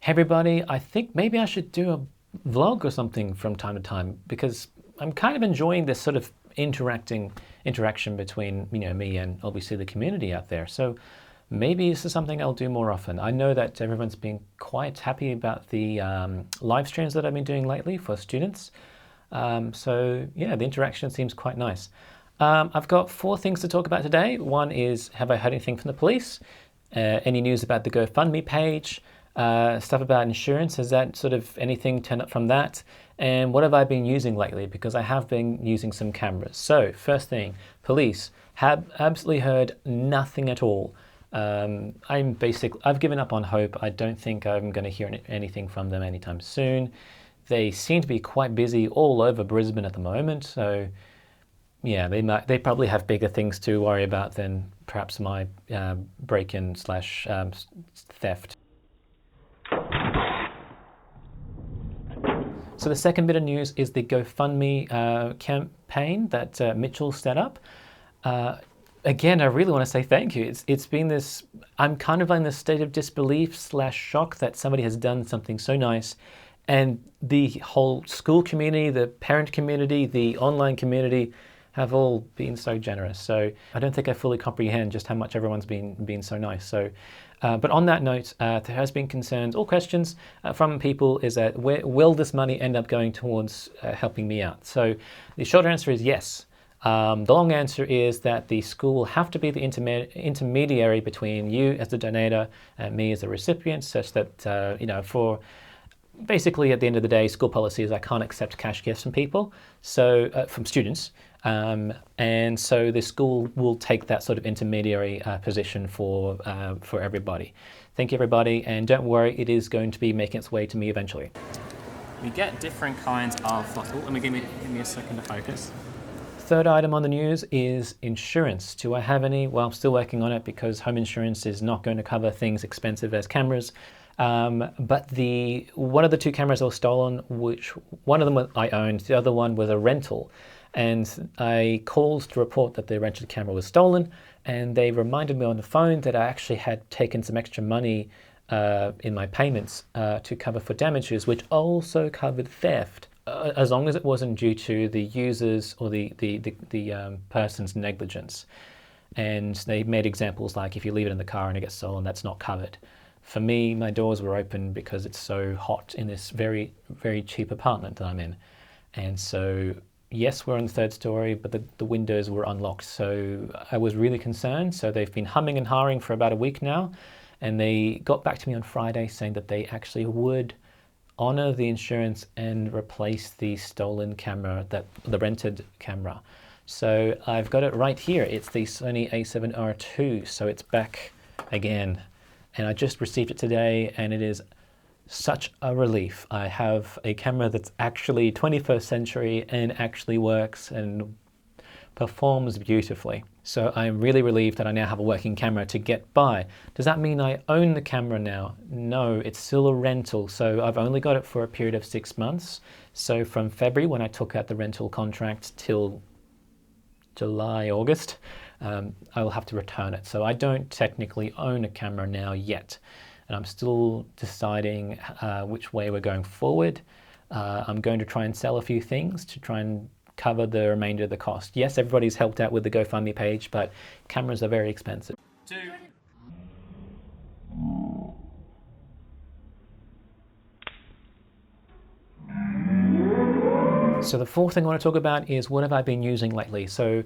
Hey everybody, I think maybe I should do a vlog or something from time to time because I'm kind of enjoying this sort of interaction between me and obviously the community out there. So maybe this is something I'll do more often. I know that everyone's been quite happy about the live streams that I've been doing lately for students. So yeah, the interaction seems quite nice. I've got 4 things to talk about today. One is, have I heard anything from the police? Any news about the GoFundMe page? Stuff about insurance, has that sort of anything turned up from that? And what have I been using lately? Because I have been using some cameras. So first thing, police, have absolutely heard nothing at all. I've given up on hope. I don't think I'm going to hear anything from them anytime soon. They seem to be quite busy all over Brisbane at the moment. So yeah, they probably have bigger things to worry about than perhaps my break-in slash theft. So the second bit of news is the GoFundMe campaign that Mitchell set up. Again, I really want to say thank you. It's been this, I'm kind of in this state of disbelief slash shock that somebody has done something so nice, and the whole school community, the parent community, the online community have all been so generous. So I don't think I fully comprehend just how much everyone's been so nice. So, but on that note, there has been concerns or questions from people is that will this money end up going towards helping me out? So the short answer is yes. The long answer is that the school will have to be the intermediary between you as the donator and me as the recipient, such that, for basically at the end of the day, school policy is I can't accept cash gifts from people, so from students. And so the school will take that sort of intermediary position for everybody. Thank you, everybody, and don't worry, it is going to be making its way to me eventually. We get different kinds of. Let me give me a second to focus. Third item on the news is insurance. Do I have any? Well, I'm still working on it because home insurance is not going to cover things expensive as cameras. But one of the 2 cameras that were stolen, which one of them I owned, the other one was a rental. And I called to report that the rented camera was stolen, and they reminded me on the phone that I actually had taken some extra money in my payments to cover for damages, which also covered theft, as long as it wasn't due to the user's or the person's negligence. And they made examples like if you leave it in the car and it gets stolen, that's not covered. For me, my doors were open because it's so hot in this very, very cheap apartment that I'm in. And so yes, we're on the 3rd story, but the windows were unlocked. So I was really concerned. So they've been humming and hawing for about a week now. And they got back to me on Friday saying that they actually would honor the insurance and replace the stolen camera, the rented camera. So I've got it right here. It's the Sony a7R II. So it's back again. And I just received it today, and it is such a relief. I have a camera that's actually 21st century and actually works and performs beautifully. So I'm really relieved that I now have a working camera to get by. Does that mean I own the camera now? No, it's still a rental. So I've only got it for a period of 6 months. So from February, when I took out the rental contract, till July, August, I will have to return it. So I don't technically own a camera now yet. And I'm still deciding which way we're going forward. I'm going to try and sell a few things to try and cover the remainder of the cost. Yes, everybody's helped out with the GoFundMe page, but cameras are very expensive. 2. So the 4th thing I want to talk about is what have I been using lately. So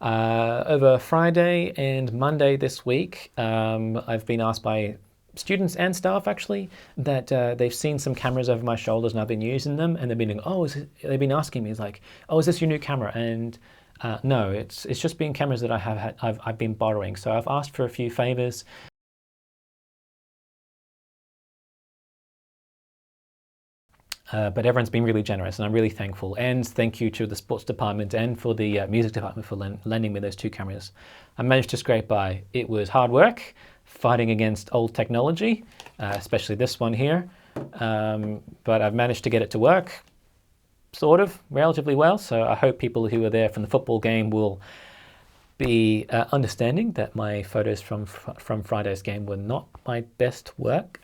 over Friday and Monday this week, I've been asked by students and staff actually that they've seen some cameras over my shoulders and I've been using them, and they've been asking me, is this your new camera? And no, it's just been cameras that I've been borrowing. So I've asked for a few favors. But everyone's been really generous, and I'm really thankful. And thank you to the sports department and for the music department for lending me those 2 cameras. I managed to scrape by. It was hard work, fighting against old technology, especially this one here. But I've managed to get it to work, sort of, relatively well. So I hope people who were there from the football game will be understanding that my photos from Friday's game were not my best work.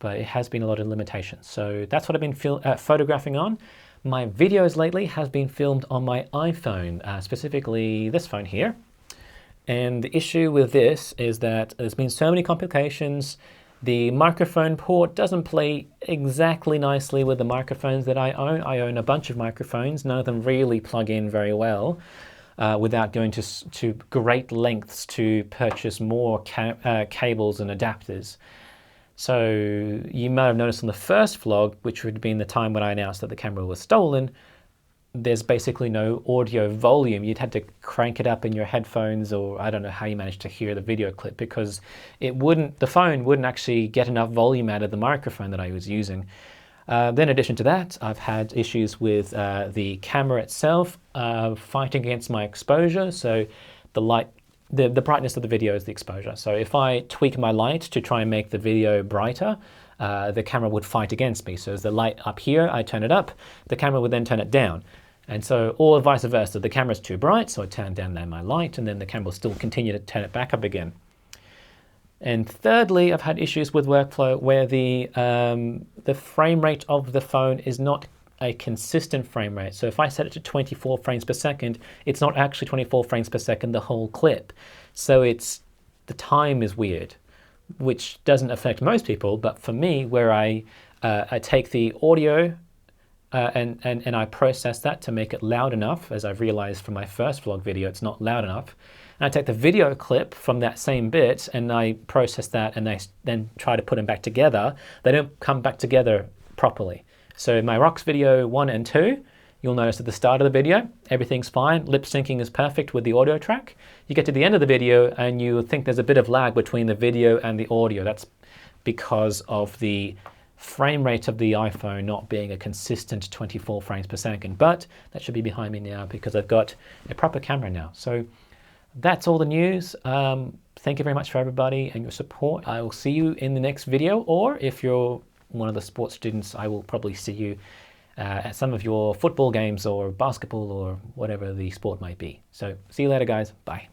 but it has been a lot of limitations. So that's what I've been photographing on. My videos lately have been filmed on my iPhone, specifically this phone here. And the issue with this is that there's been so many complications. The microphone port doesn't play exactly nicely with the microphones that I own. I own a bunch of microphones. None of them really plug in very well without going to great lengths to purchase more cables and adapters. So you might have noticed on the first vlog, which would have been the time when I announced that the camera was stolen, there's basically no audio volume. You'd had to crank it up in your headphones, or I don't know how you managed to hear the video clip, because the phone wouldn't actually get enough volume out of the microphone that I was using. Then in addition to that, I've had issues with the camera itself fighting against my exposure. So the light, the brightness of the video is the exposure. So if I tweak my light to try and make the video brighter, the camera would fight against me. So as the light up here, I turn it up, the camera would then turn it down. And so, or vice versa, the camera's too bright, so I turn down my light, and then the camera will still continue to turn it back up again. And thirdly, I've had issues with workflow where the frame rate of the phone is not a consistent frame rate. So if I set it to 24 frames per second, it's not actually 24 frames per second the whole clip. So the time is weird, which doesn't affect most people, but for me, where I take the audio and I process that to make it loud enough, as I've realized from my first vlog video, it's not loud enough. And I take the video clip from that same bit and I process that, and I then try to put them back together. They don't come back together properly. So in my rocks video 1 and 2, you'll notice at the start of the video, everything's fine. Lip syncing is perfect with the audio track. You get to the end of the video and you think there's a bit of lag between the video and the audio. That's because of the frame rate of the iPhone not being a consistent 24 frames per second. But that should be behind me now because I've got a proper camera now. So that's all the news. Thank you very much for everybody and your support. I will see you in the next video, or if you're one of the sports students, I will probably see you at some of your football games or basketball or whatever the sport might be. So see you later, guys. Bye.